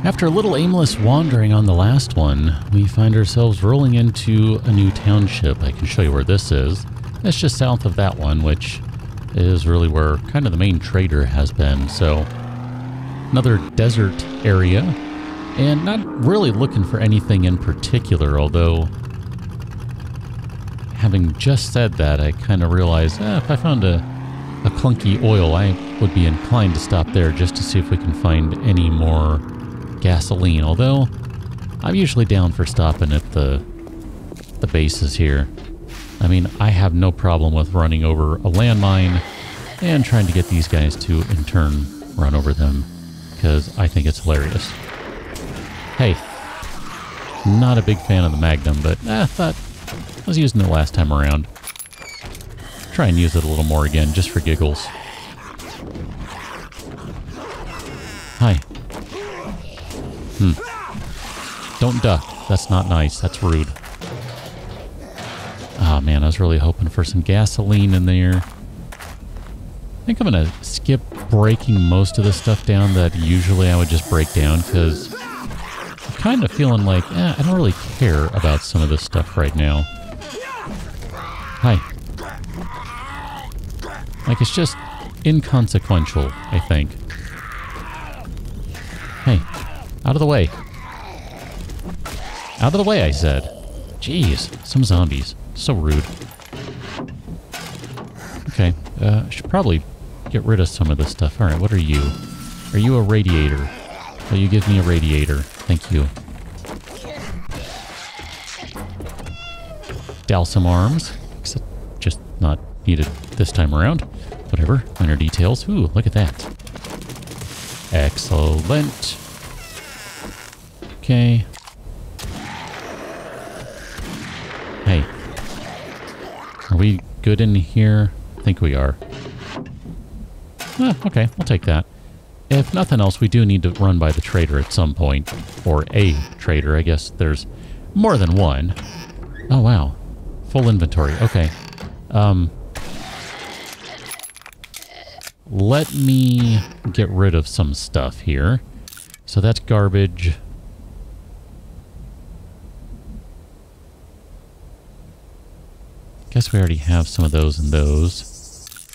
After a little aimless wandering on the last one, we find ourselves rolling into a new township. I can show you where this is. It's just south of that one, which is really where kind of the main trader has been. So, another desert area, and not really looking for anything in particular, although having just said that, I kind of realized if I found a clunky oil, I would be inclined to stop there just to see if we can find any more gasoline, although I'm usually down for stopping at the bases here. I mean, I have no problem with running over a landmine and trying to get these guys to, in turn, run over them, because I think it's hilarious. Hey, not a big fan of the Magnum, but I thought I was using it last time around. Try and use it a little more again, just for giggles. Hi. Don't duck. That's not nice. That's rude. Oh man, I was really hoping for some gasoline in there. I think I'm going to skip breaking most of the stuff down that usually I would just break down, because I'm kind of feeling like, I don't really care about some of this stuff right now. Hi. Like, it's just inconsequential, I think. Hey, out of the way. Out of the way, I said. Jeez, some zombies. So rude. Okay, I should probably get rid of some of this stuff. Alright, what are you? Are you a radiator? Will you give me a radiator? Thank you. Douse some arms. Except just not needed this time around. Whatever, minor details. Ooh, look at that. Excellent. Okay. Hey. Are we good in here? I think we are. Okay, we'll take that. If nothing else, we do need to run by the trader at some point. Or a trader, I guess there's more than one. Oh, wow. Full inventory. Okay. Let me get rid of some stuff here. So that's garbage. Guess we already have some of those and those.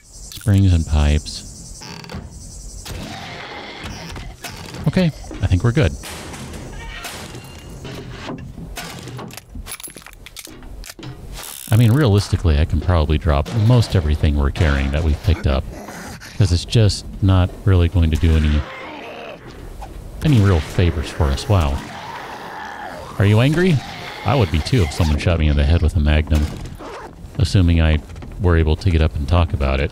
Springs and pipes. Okay, I think we're good. I mean, realistically, I can probably drop most everything we're carrying that we've picked up, because it's just not really going to do any real favors for us. Wow. Are you angry? I would be too if someone shot me in the head with a Magnum. Assuming I were able to get up and talk about it.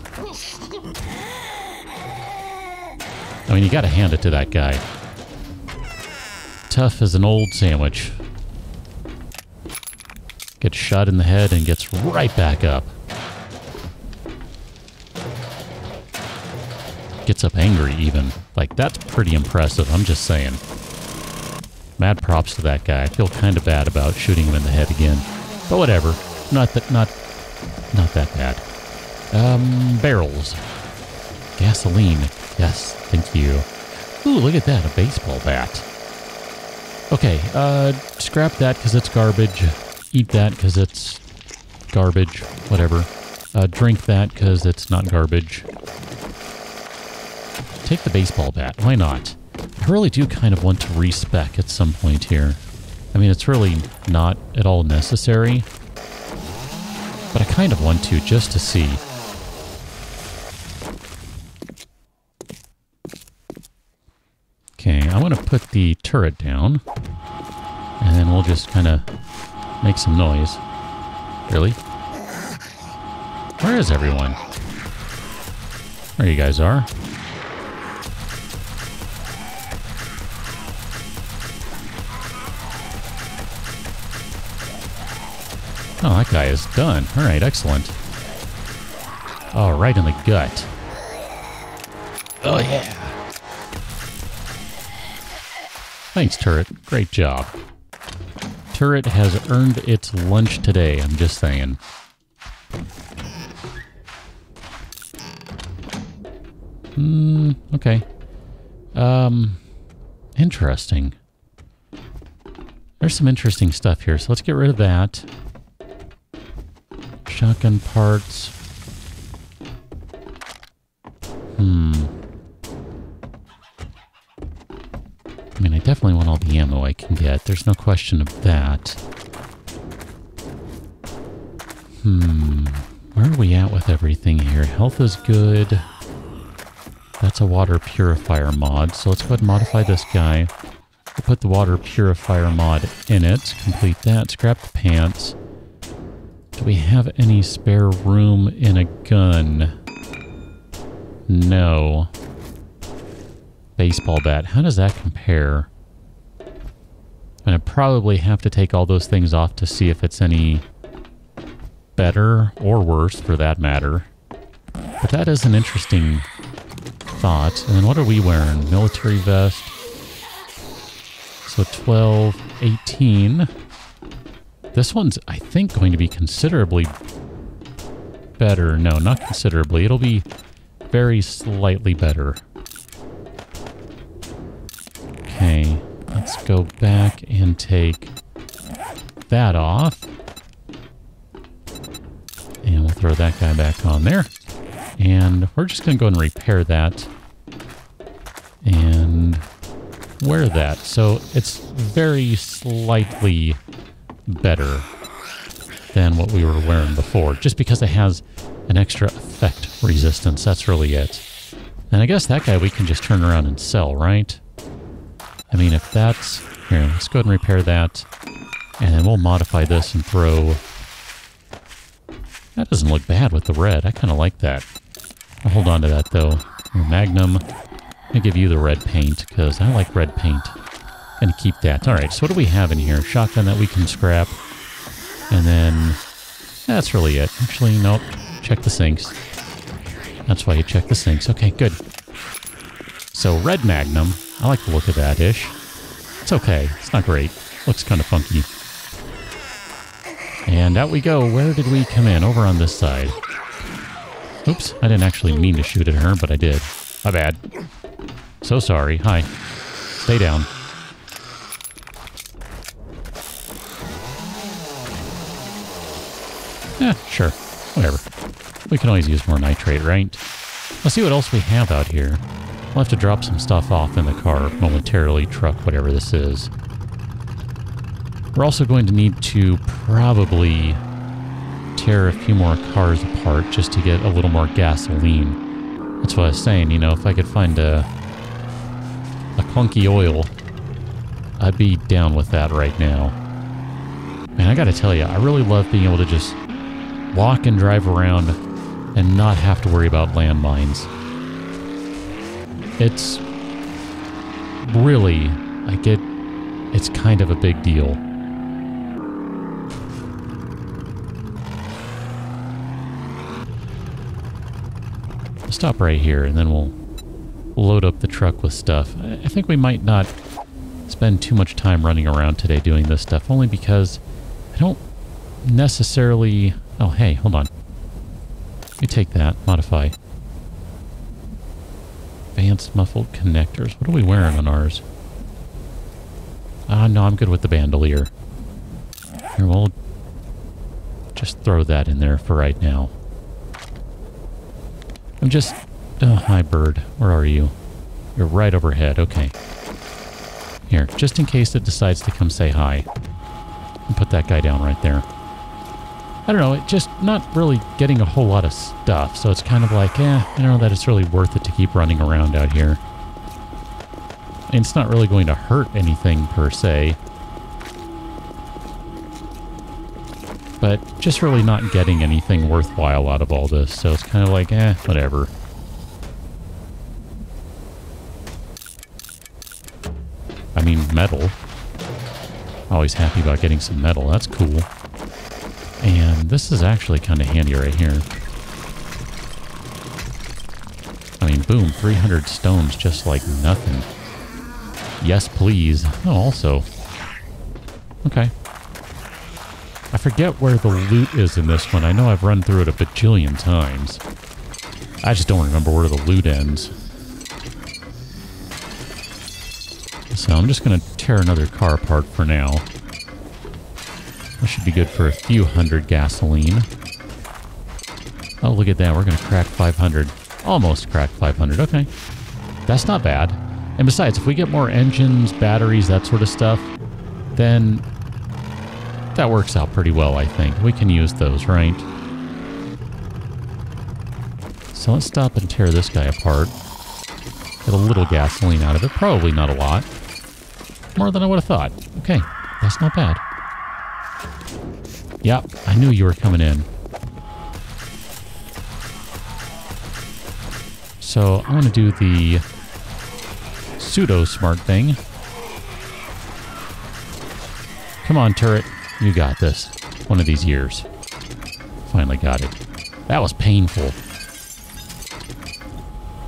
I mean, you gotta hand it to that guy. Tough as an old sandwich. Gets shot in the head and gets right back up. Gets up angry, even. Like, that's pretty impressive, I'm just saying. Mad props to that guy. I feel kind of bad about shooting him in the head again. But whatever. Not that bad. Barrels. Gasoline. Yes, thank you. Ooh, look at that, a baseball bat. Okay, scrap that because it's garbage. Eat that because it's garbage. Whatever. Drink that because it's not garbage. Take the baseball bat. Why not? I really do kind of want to respec at some point here. I mean, it's really not at all necessary. But I kind of want to, just to see. Okay, I'm going to put the turret down. And then we'll just kind of make some noise. Really? Where is everyone? There you guys are. Oh, that guy is done. All right, excellent. Oh, right in the gut. Oh, yeah. Thanks, turret. Great job. Turret has earned its lunch today, I'm just saying. Okay. Interesting. There's some interesting stuff here, so let's get rid of that. Shotgun parts. I mean, I definitely want all the ammo I can get. There's no question of that. Where are we at with everything here? Health is good. That's a water purifier mod, so let's go ahead and modify this guy. We'll put the water purifier mod in it. Complete that. Scrap the pants. Do we have any spare room in a gun? No. Baseball bat. How does that compare? And I'd probably have to take all those things off to see if it's any better or worse, for that matter. But that is an interesting thought. And then what are we wearing? Military vest. So 12, 18. This one's, I think, going to be considerably better. No, not considerably. It'll be very slightly better. Okay, let's go back and take that off. And we'll throw that guy back on there. And we're just going to go and repair that. And wear that. So it's very slightly better than what we were wearing before. Just because it has an extra effect resistance. That's really it. And I guess that guy we can just turn around and sell, right? I mean, if that's... Here, let's go ahead and repair that. And then we'll modify this and throw... That doesn't look bad with the red. I kind of like that. I'll hold on to that, though. Your Magnum. I'm going to give you the red paint, because I like red paint. And keep that. Alright, so what do we have in here? Shotgun that we can scrap. And then... That's really it. Actually, nope. Check the sinks. That's why you check the sinks. Okay, good. So, red Magnum. I like the look of that-ish. It's okay. It's not great. Looks kind of funky. And out we go. Where did we come in? Over on this side. Oops. I didn't actually mean to shoot at her, but I did. My bad. So sorry. Hi. Stay down. Sure. Whatever. We can always use more nitrate, right? Let's see what else we have out here. We'll have to drop some stuff off in the car momentarily, truck, whatever this is. We're also going to need to probably tear a few more cars apart just to get a little more gasoline. That's what I was saying, you know, if I could find a clunky oil, I'd be down with that right now. Man, I gotta tell you, I really love being able to just walk and drive around and not have to worry about landmines. It's really, it's kind of a big deal. We'll stop right here and then we'll load up the truck with stuff. I think we might not spend too much time running around today doing this stuff, only because I don't necessarily... Oh, hey, hold on. Let me take that, modify. Advanced muffled connectors. What are we wearing on ours? No, I'm good with the bandolier. Here, we'll just throw that in there for right now. I'm just... Oh, hi, bird. Where are you? You're right overhead. Okay. Here, just in case it decides to come say hi. And put that guy down right there. I don't know, it just not really getting a whole lot of stuff, so it's kind of like, I don't know that it's really worth it to keep running around out here. And it's not really going to hurt anything per se. But just really not getting anything worthwhile out of all this, so it's kind of like, whatever. I mean, metal. Always happy about getting some metal, that's cool. And this is actually kind of handy right here. I mean, boom, 300 stones just like nothing. Yes, please. Oh, also. Okay. I forget where the loot is in this one. I know I've run through it a bajillion times. I just don't remember where the loot ends. So I'm just going to tear another car apart for now. That should be good for a few hundred gasoline. Oh, look at that. We're going to crack 500. Almost crack 500. Okay. That's not bad. And besides, if we get more engines, batteries, that sort of stuff, then that works out pretty well, I think. We can use those, right? So let's stop and tear this guy apart. Get a little gasoline out of it. Probably not a lot. More than I would have thought. Okay, that's not bad. Yep, I knew you were coming in. So I'm going to do the pseudo-smart thing. Come on, turret. You got this. One of these years. Finally got it. That was painful.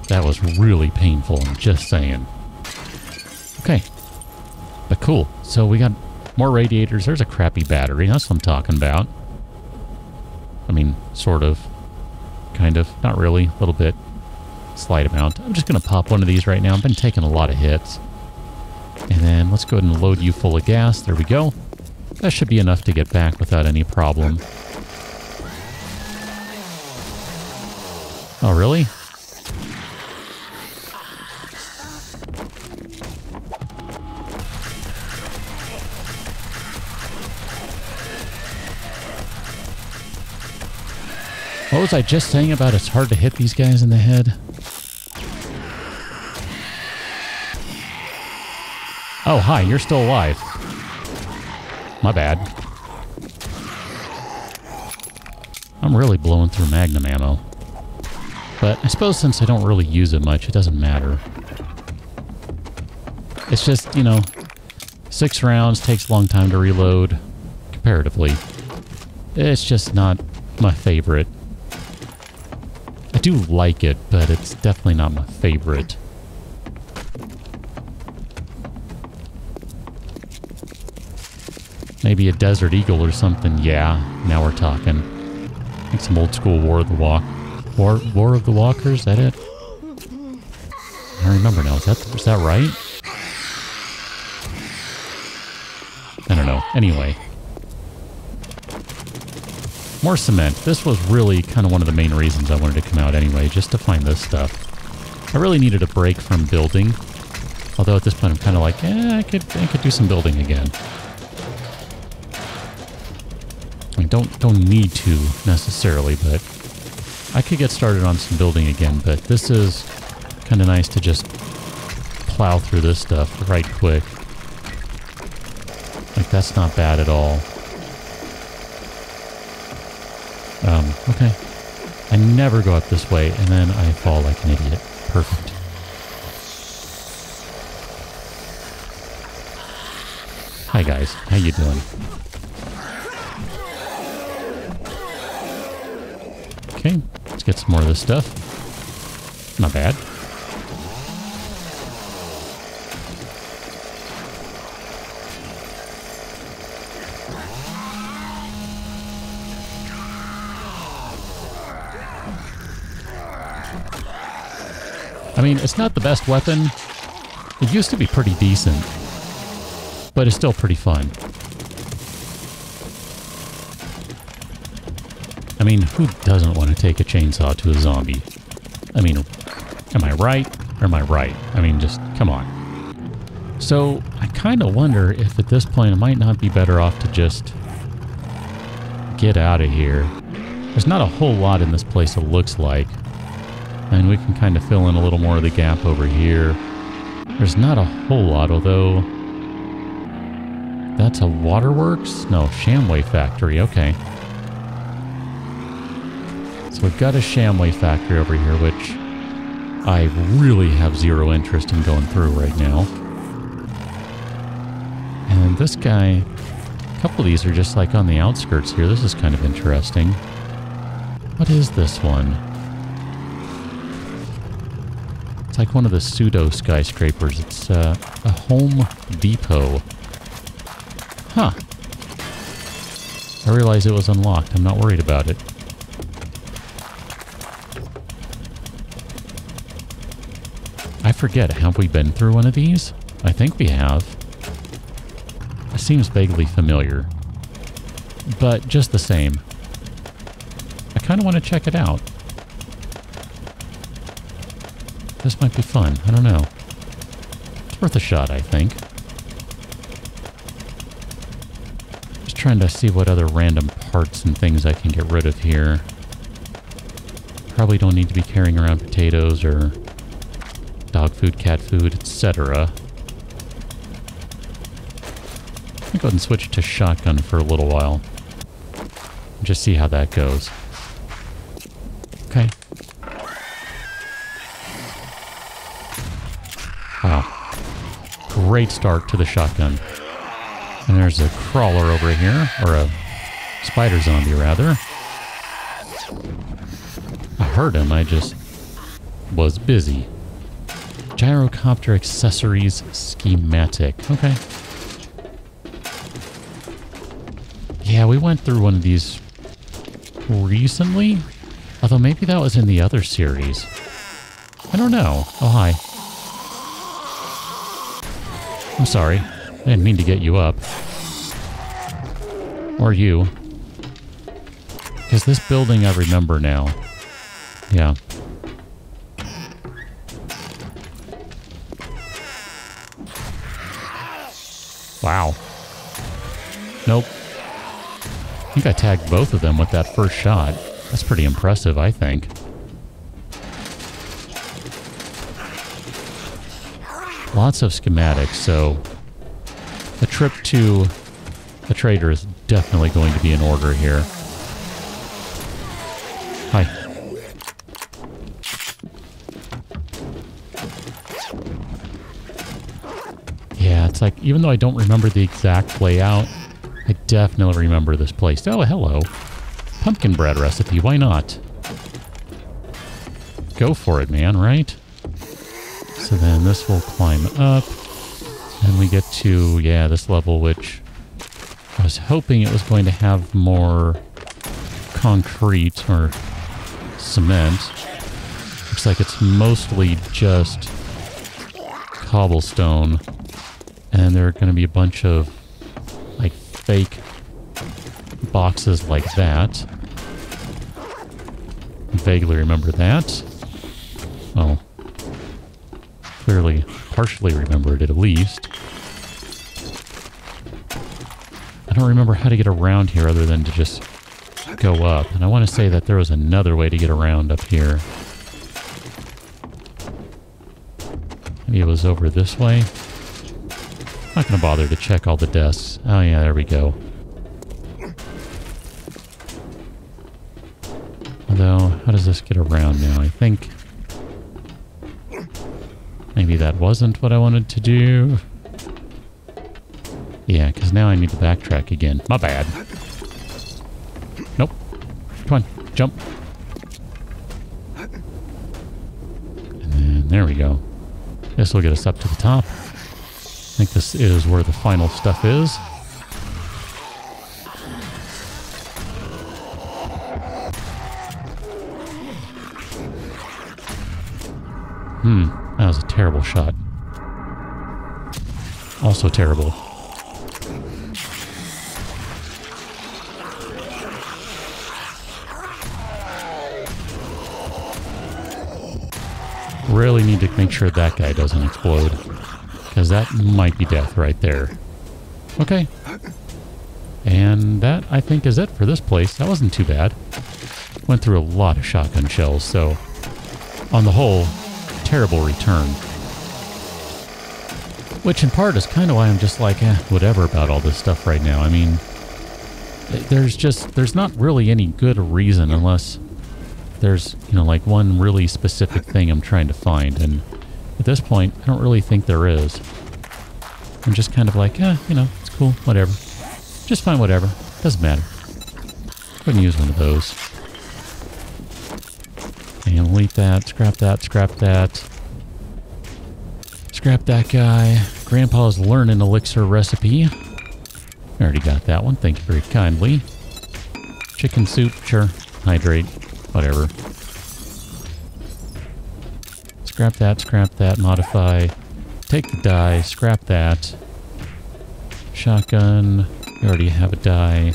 That was really painful, I'm just saying. Okay. But cool. So we got more radiators. There's a crappy battery. That's what I'm talking about. I mean, sort of. Kind of. Not really. A little bit. Slight amount. I'm just going to pop one of these right now. I've been taking a lot of hits. And then let's go ahead and load you full of gas. There we go. That should be enough to get back without any problem. Oh, really? What was I just saying about it's hard to hit these guys in the head? Oh, hi, you're still alive. My bad. I'm really blowing through magnum ammo. But I suppose since I don't really use it much, it doesn't matter. It's just, you know, 6 rounds takes a long time to reload, comparatively. It's just not my favorite. I do like it, but it's definitely not my favorite. Maybe a Desert Eagle or something. Yeah, now we're talking. I think some old school War of the Walkers, is that it? I don't remember now. Is that right? I don't know. Anyway. More cement. This was really kind of one of the main reasons I wanted to come out anyway, just to find this stuff. I really needed a break from building. Although at this point I'm kind of like, I could do some building again. I mean, don't need to necessarily, but I could get started on some building again. But this is kind of nice to just plow through this stuff right quick. Like, that's not bad at all. Okay. I never go up this way, and then I fall like an idiot. Perfect. Hi guys, how you doing? Okay, let's get some more of this stuff. Not bad. I mean, it's not the best weapon. It used to be pretty decent, but it's still pretty fun. I mean, who doesn't want to take a chainsaw to a zombie? I mean, am I right or am I right? I mean, just come on. So I kind of wonder if at this point it might not be better off to just get out of here. There's not a whole lot in this place, it looks like. And we can kind of fill in a little more of the gap over here. There's not a whole lot, although... That's a waterworks? No, Shamway factory, okay. So we've got a Shamway factory over here, which I really have zero interest in going through right now. And this guy... A couple of these are just like on the outskirts here. This is kind of interesting. What is this one? It's like one of the pseudo skyscrapers. It's a Home Depot. Huh. I realized it was unlocked. I'm not worried about it. I forget, have we been through one of these? I think we have. It seems vaguely familiar. But just the same, I kind of want to check it out. This might be fun. I don't know. It's worth a shot, I think. Just trying to see what other random parts and things I can get rid of here. Probably don't need to be carrying around potatoes or dog food, cat food, etc. I'll go ahead and switch to shotgun for a little while. Just see how that goes. Okay. Wow. Great start to the shotgun. And there's a crawler over here, or a spider zombie rather. I heard him, I just was busy. Gyrocopter accessories schematic. Okay. Yeah, we went through one of these recently. Although maybe that was in the other series. I don't know. Oh, hi. I'm sorry. I didn't mean to get you up. Or you. Because this building I remember now. Yeah. Wow. Nope. I think I tagged both of them with that first shot. That's pretty impressive, I think. Lots of schematics, so the trip to the trader is definitely going to be in order here. Hi. Yeah, it's like, even though I don't remember the exact layout, I definitely remember this place. Oh, hello. Pumpkin bread recipe, why not? Go for it, man, right? So then this will climb up. And we get to, yeah, this level, which I was hoping it was going to have more concrete or cement. Looks like it's mostly just cobblestone. And there are going to be a bunch of, like, fake boxes like that. Vaguely remember that. Well, clearly, partially remembered it at least. I don't remember how to get around here other than to just go up. And I want to say that there was another way to get around up here. Maybe it was over this way. Not going to bother to check all the desks. Oh yeah, there we go. Although, how does this get around now? I think maybe that wasn't what I wanted to do. Yeah, because now I need to backtrack again. My bad. Nope. Come on, jump. And then there we go. This will get us up to the top. I think this is where the final stuff is. That was a terrible shot. Also terrible. Really need to make sure that guy doesn't explode. Because that might be death right there. Okay. And that, I think, is it for this place. That wasn't too bad. Went through a lot of shotgun shells, so on the whole, terrible return. Which in part is kind of why I'm just like, whatever about all this stuff right now. I mean, there's not really any good reason unless there's, you know, like one really specific thing I'm trying to find. And at this point, I don't really think there is. I'm just kind of like, you know, it's cool, whatever. Just find whatever. Doesn't matter. Couldn't use one of those. And delete that, scrap that, scrap that. Scrap that guy. Grandpa's learning elixir recipe. I already got that one, thank you very kindly. Chicken soup, sure. Hydrate, whatever. Scrap that, modify. take the die, scrap that. Shotgun, you already have a die.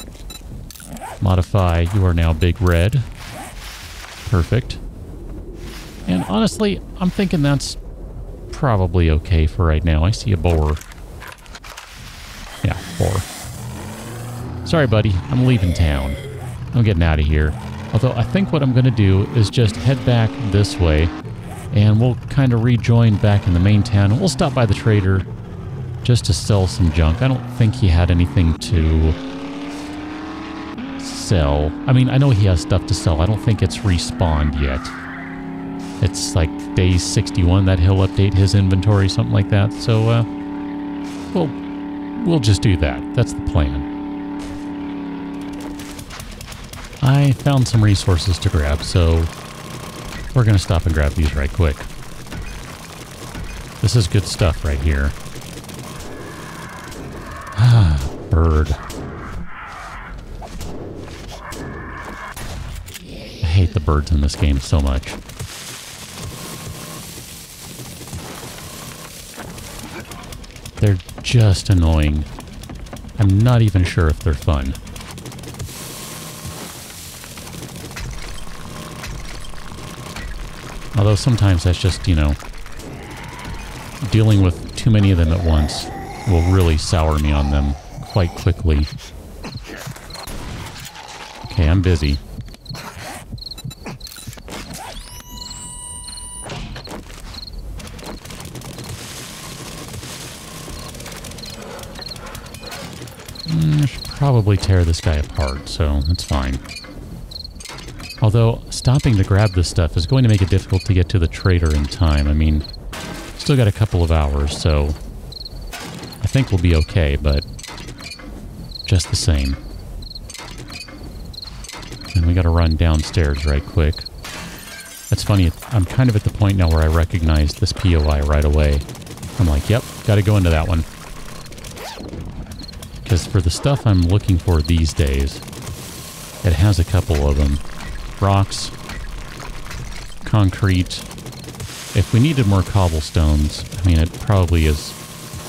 Modify, you are now big red. Perfect. And honestly, I'm thinking that's probably okay for right now. I see a boar. Yeah, boar. Sorry, buddy. I'm leaving town. I'm getting out of here. Although I think what I'm going to do is just head back this way, and we'll kind of rejoin back in the main town. We'll stop by the trader just to sell some junk. I don't think he had anything to sell. I mean, I know he has stuff to sell. I don't think it's respawned yet. It's like day 61 that he'll update his inventory, something like that. So, we'll just do that. That's the plan. I found some resources to grab, so we're going to stop and grab these right quick. This is good stuff right here. Bird. I hate the birds in this game so much. They're just annoying. I'm not even sure if they're fun. Although sometimes that's just, you know, dealing with too many of them at once will really sour me on them quite quickly. Okay, I'm busy. I should probably tear this guy apart, so that's fine. Although, stopping to grab this stuff is going to make it difficult to get to the trader in time. I mean, still got a couple of hours, so I think we'll be okay, but just the same. And we gotta run downstairs right quick. That's funny, I'm kind of at the point now where I recognize this POI right away. I'm like, yep, gotta go into that one. Because for the stuff I'm looking for these days, it has a couple of them. Rocks, concrete. If we needed more cobblestones, I mean, it probably is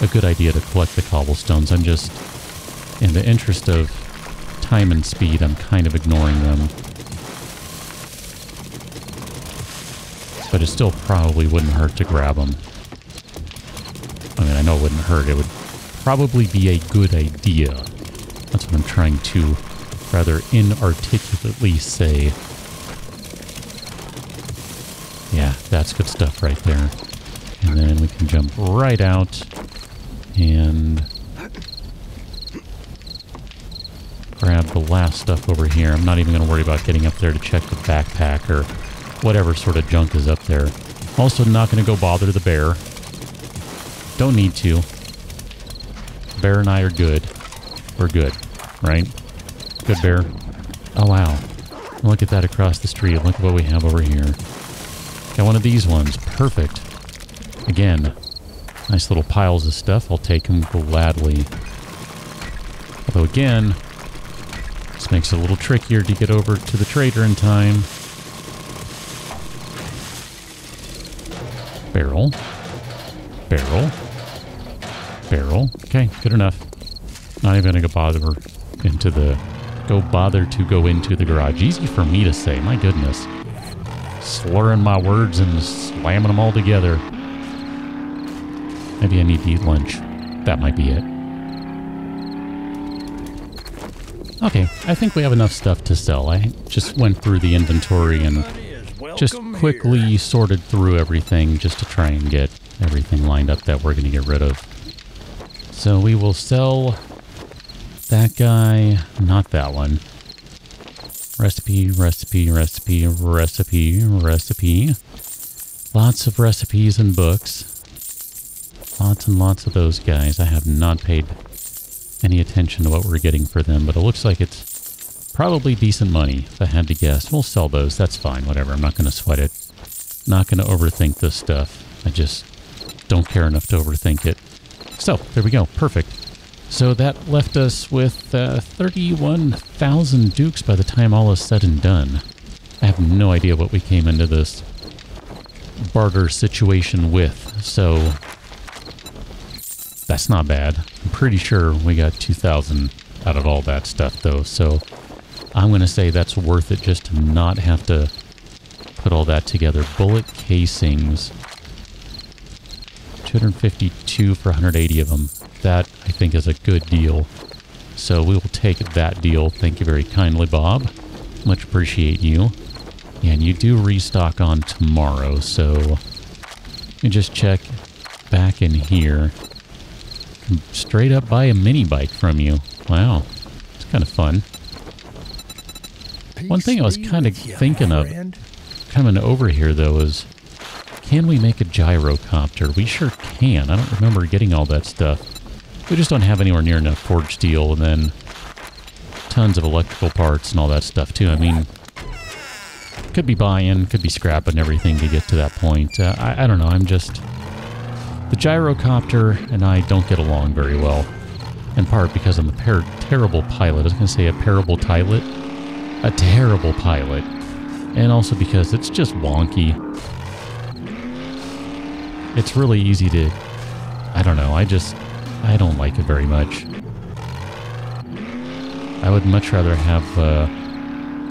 a good idea to collect the cobblestones. I'm just, in the interest of time and speed, I'm kind of ignoring them. But it still probably wouldn't hurt to grab them. I mean, I know it wouldn't hurt. It would probably be a good idea. That's what I'm trying to rather inarticulately say. Yeah, that's good stuff right there. And then we can jump right out and grab the last stuff over here. I'm not even going to worry about getting up there to check the backpack or whatever sort of junk is up there. Also not going to go bother the bear. Don't need to. Bear and I are good. We're good, right? Good bear. Oh, wow. Look at that across the street. Look at what we have over here. Got one of these ones. Perfect. Again, nice little piles of stuff. I'll take them gladly. Although again, this makes it a little trickier to get over to the trader in time. Barrel. Barrel. Barrel. Okay, good enough. Not even gonna bother into the... bother to go into the garage. Easy for me to say, my goodness. Slurring my words and slamming them all together. Maybe I need to eat lunch. That might be it. Okay, I think we have enough stuff to sell. I just went through the inventory and just quickly sorted through everything just to try and get everything lined up that we're going to get rid of. So we will sell that guy, not that one. Recipe, recipe, recipe, recipe, recipe. Lots of recipes and books. Lots and lots of those guys. I have not paid any attention to what we're getting for them, but it looks like it's probably decent money, if I had to guess. We'll sell those. That's fine. Whatever. I'm not going to sweat it. Not going to overthink this stuff. I just don't care enough to overthink it. So, there we go. Perfect. So that left us with 31,000 dukes by the time all is said and done. I have no idea what we came into this barter situation with, so That's not bad. I'm pretty sure we got 2,000 out of all that stuff, though. So I'm going to say that's worth it just to not have to put all that together. Bullet casings. 252 for 180 of them. That, I think, is a good deal. So we will take that deal. Thank you very kindly, Bob. Much appreciate you. And you do restock on tomorrow, so let me just check back in here. Straight up buy a mini bike from you. Wow, it's kind of fun. One thing I was kind of thinking of coming over here, though, is can we make a gyrocopter? We sure can. I don't remember getting all that stuff. We just don't have anywhere near enough forged steel, and then tons of electrical parts and all that stuff, too. I mean, could be buying, could be scrapping everything to get to that point. I don't know, I'm just... The gyrocopter and I don't get along very well. In part because I'm a terrible pilot. I was going to say a terrible pilot. A terrible pilot. And also because it's just wonky. It's really easy to... I don't know, I don't like it very much. I would much rather have, I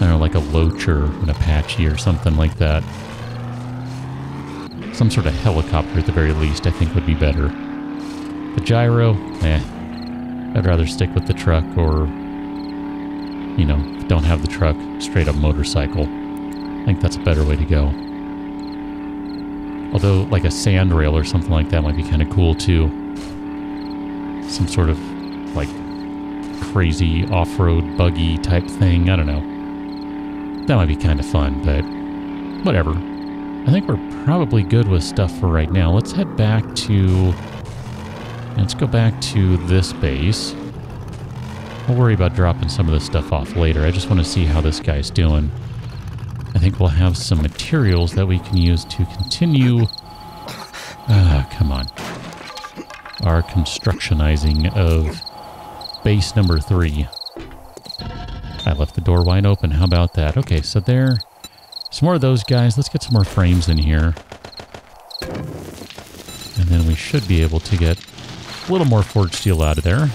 don't know, like a Loach or an Apache or something like that. Some sort of helicopter at the very least, I think would be better. The gyro, I'd rather stick with the truck or, you know, if don't have the truck, straight up motorcycle. I think that's a better way to go. Although, like a sand rail or something like that might be kind of cool too. Some sort of, like, crazy off-road buggy type thing. I don't know. That might be kind of fun, but whatever. I think we're probably good with stuff for right now. Let's head back to... Let's go back to this base. We'll worry about dropping some of this stuff off later. I just want to see how this guy's doing. I think we'll have some materials that we can use to continue... come on. Our constructionizing of base number 3. I left the door wide open. How about that? Okay, so there... Some more of those guys. Let's get some more frames in here. And then we should be able to get a little more forged steel out of there.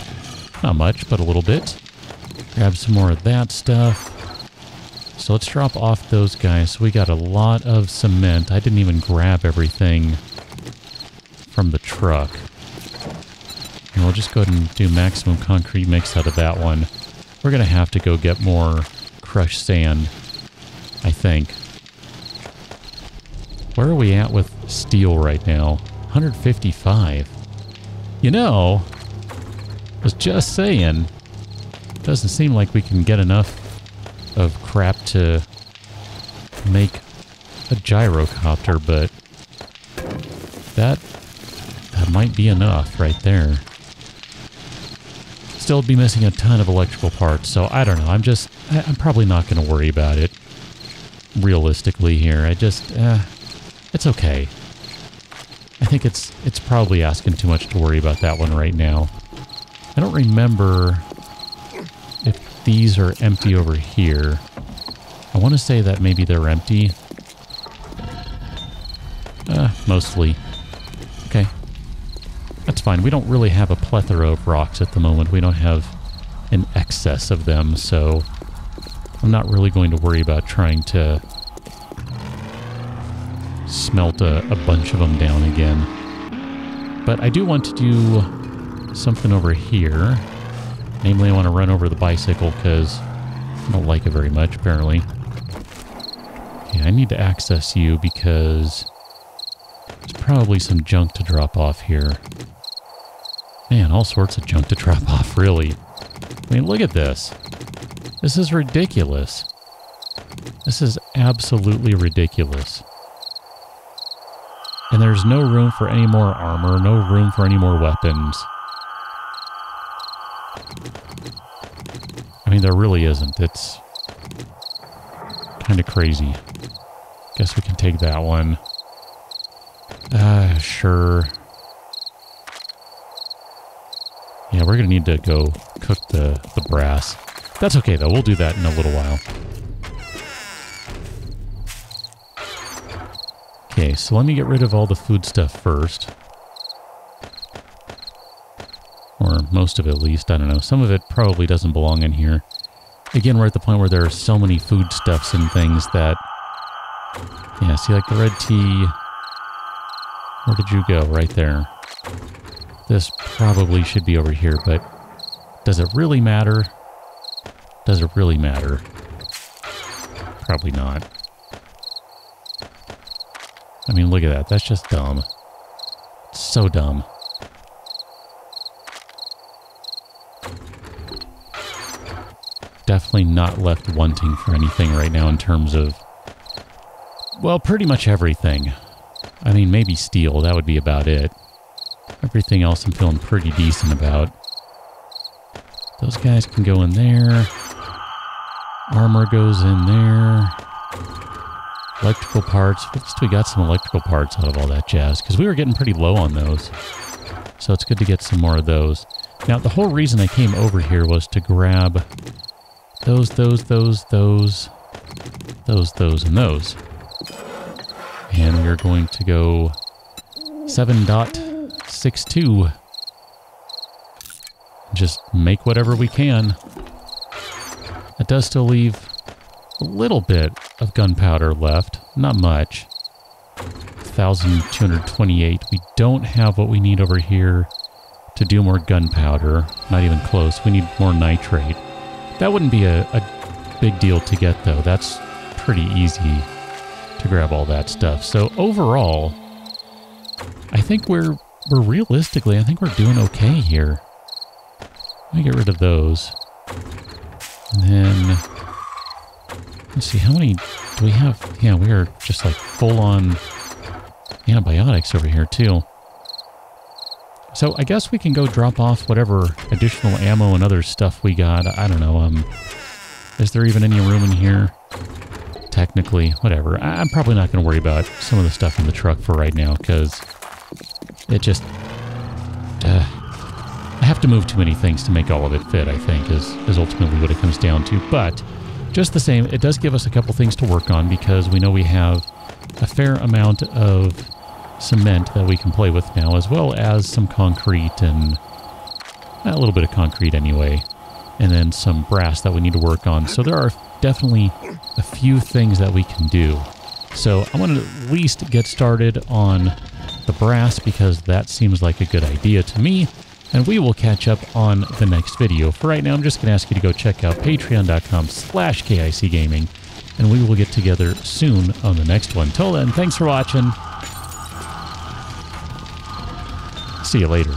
Not much, but a little bit. Grab some more of that stuff. So let's drop off those guys. So we got a lot of cement. I didn't even grab everything from the truck. And we'll just go ahead and do maximum concrete mix out of that one. We're going to have to go get more crushed sand, I think. Where are we at with steel right now? 155. You know, I was just saying, doesn't seem like we can get enough of crap to make a gyrocopter, but that might be enough right there. Still be missing a ton of electrical parts, so I don't know. I'm probably not going to worry about it realistically here. It's okay. I think it's probably asking too much to worry about that one right now. I don't remember if these are empty over here. I want to say that maybe they're empty. Mostly. Okay. That's fine. We don't really have a plethora of rocks at the moment. We don't have an excess of them, so I'm not really going to worry about trying to smelt a bunch of them down again. But I do want to do something over here. Namely, I want to run over the bicycle because I don't like it very much, apparently. Okay, I need to access you because there's probably some junk to drop off here. Man, all sorts of junk to drop off, really. I mean, look at this. This is ridiculous. This is absolutely ridiculous. And there's no room for any more armor, no room for any more weapons. I mean, there really isn't. It's kind of crazy. Guess we can take that one. Sure. Yeah, we're going to need to go cook the brass. That's okay, though. We'll do that in a little while. Okay, so let me get rid of all the food stuff first. most of it at least. I don't know. Some of it probably doesn't belong in here. Again, we're at the point where there are so many foodstuffs and things that... Yeah, see, like the red tea... Where did you go? Right there. This probably should be over here, but does it really matter? Does it really matter? Probably not. I mean, look at that. That's just dumb. It's so dumb. Definitely not left wanting for anything right now in terms of, well, pretty much everything. I mean, maybe steel. That would be about it. Everything else I'm feeling pretty decent about. Those guys can go in there. Armor goes in there. Electrical parts. At least we got some electrical parts out of all that jazz, because we were getting pretty low on those. So it's good to get some more of those. Now, the whole reason I came over here was to grab those, and those. And we're going to go 7.62. Just make whatever we can. It does still leave a little bit of gunpowder left. Not much. 1,228. We don't have what we need over here to do more gunpowder. Not even close. We need more nitrate. That wouldn't be a big deal to get, though. That's pretty easy to grab all that stuff. So overall, I think we're realistically, I think we're doing okay here. Let me get rid of those. And then, let's see, how many do we have? Yeah, we are just like full-on antibiotics over here, too. So I guess we can go drop off whatever additional ammo and other stuff we got. I don't know. Is there even any room in here? Technically, whatever. I'm probably not going to worry about some of the stuff in the truck for right now, because it just... I have to move too many things to make all of it fit, I think, is ultimately what it comes down to. But just the same, it does give us a couple things to work on, because we know we have a fair amount of cement that we can play with now, as well as some concrete and a little bit of concrete anyway, and then some brass that we need to work on. So there are definitely a few things that we can do. So I'm going to at least get started on the brass, because that seems like a good idea to me. And we will catch up on the next video. For right now, I'm just going to ask you to go check out patreon.com/KICgaming, and we will get together soon on the next one. Till then, thanks for watching. See you later.